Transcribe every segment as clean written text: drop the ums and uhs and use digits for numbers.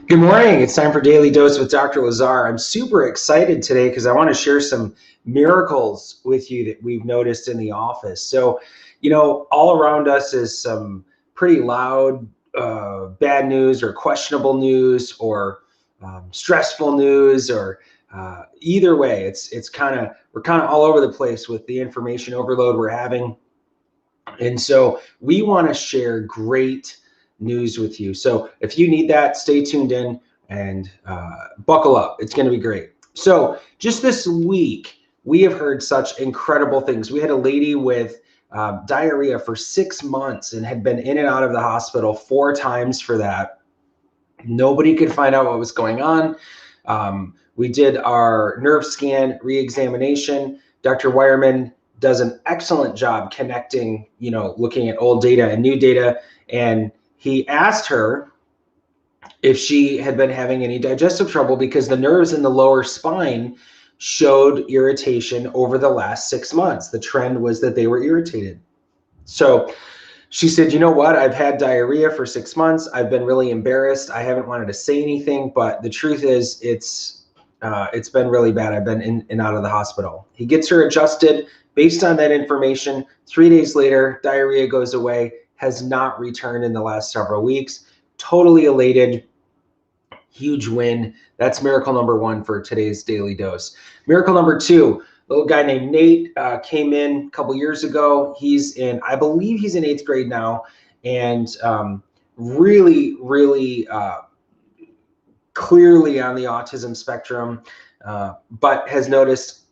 Good morning. It's time for Daily Dose with Dr. Lazar. I'm super excited today because I want to share some miracles with you that we've noticed in the office. So, all around us is some pretty loud, bad news or questionable news or stressful news or either way, it's kind of we're kind of all over the place with the information overload we're having. And so we want to share great news with you. So if you need that, stay tuned in and buckle up. It's going to be great. So just this week, we have heard such incredible things. We had a lady with diarrhea for 6 months and had been in and out of the hospital 4 times for that. Nobody could find out what was going on. We did our nerve scan re-examination. Dr. Wireman does an excellent job connecting, looking at old data and new data. And he asked her if she had been having any digestive trouble because the nerves in the lower spine showed irritation over the last 6 months. The trend was that they were irritated. So she said, you know what? I've had diarrhea for 6 months. I've been really embarrassed. I haven't wanted to say anything, but the truth is it's been really bad. I've been in and out of the hospital. He gets her adjusted based on that information. 3 days later, diarrhea goes away, has not returned in the last several weeks. Totally elated. Huge win. That's miracle number 1 for today's daily dose. Miracle number 2, little guy named Nate came in a couple years ago. I believe he's in 8th grade now, and really, really clearly on the autism spectrum, but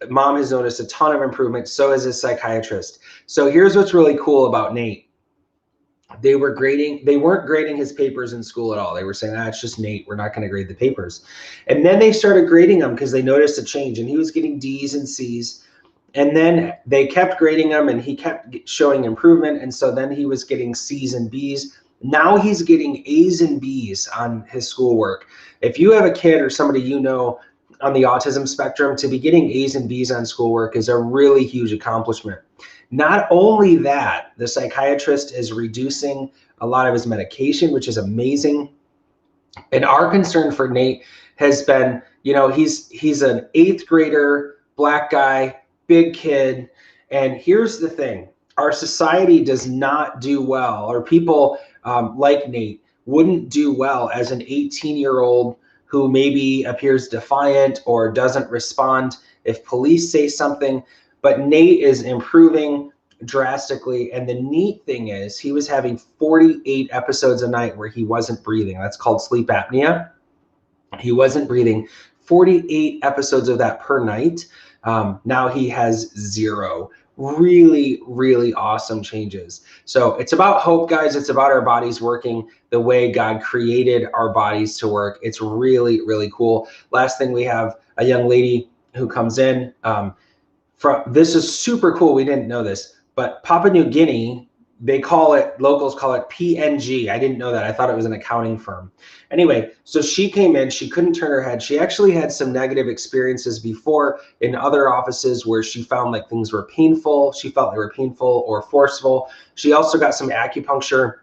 mom has noticed a ton of improvement. So has his psychiatrist. So here's what's really cool about Nate. They weren't grading his papers in school at all. They were saying, it's just Nate. We're not going to grade the papers. And then they started grading him because they noticed a change, and he was getting D's and C's. And then they kept grading him, and he kept showing improvement. And so then he was getting C's and B's. Now he's getting A's and B's on his schoolwork. If you have a kid or somebody on the autism spectrum, to be getting A's and B's on schoolwork is a really huge accomplishment. Not only that, the psychiatrist is reducing a lot of his medication, which is amazing. And our concern for Nate has been, he's an 8th grader, black guy, big kid. And here's the thing, our society does not do well, or people like Nate wouldn't do well as an 18-year-old who maybe appears defiant or doesn't respond if police say something. But Nate is improving drastically. And the neat thing is he was having 48 episodes a night where he wasn't breathing. That's called sleep apnea. He wasn't breathing. 48 episodes of that per night. Now he has 0. Really, really awesome changes. So it's about hope, guys. It's about our bodies working the way God created our bodies to work. It's really, really cool. Last thing, we have a young lady who comes in. This is super cool. We didn't know this, but Papua New Guinea, locals call it PNG. I didn't know that. I thought it was an accounting firm. Anyway, so she came in, she couldn't turn her head. She actually had some negative experiences before in other offices where she found like things were painful. She felt they were painful or forceful. She also got some acupuncture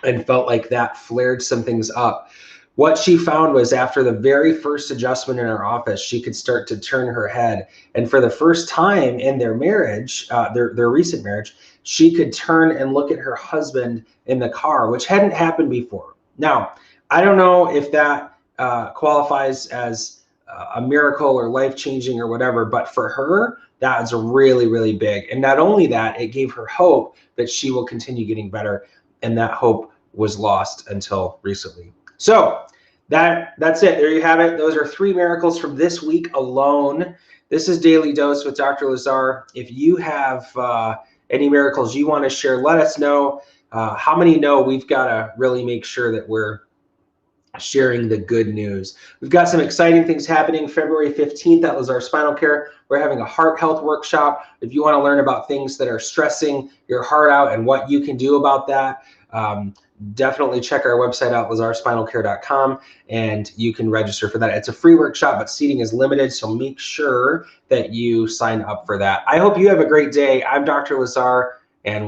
and felt like that flared some things up. What she found was after the very first adjustment in her office, she could start to turn her head. And for the first time in their marriage, their recent marriage, she could turn and look at her husband in the car, which hadn't happened before. Now, I don't know if that qualifies as a miracle or life-changing or whatever, but for her, that's really, really big. And not only that, it gave her hope that she will continue getting better. And that hope was lost until recently. So that's it. There you have it. Those are 3 miracles from this week alone. This is Daily Dose with Dr. Lazar. If you have any miracles you want to share, let us know. How many know we've got to really make sure that we're sharing the good news. We've got some exciting things happening February 15th at Lazar Spinal Care. We're having a heart health workshop. If you want to learn about things that are stressing your heart out and what you can do about that, definitely check our website out, lazarspinalcare.com, and you can register for that. It's a free workshop, but seating is limited, so make sure that you sign up for that. I hope you have a great day. I'm Dr. Lazar, and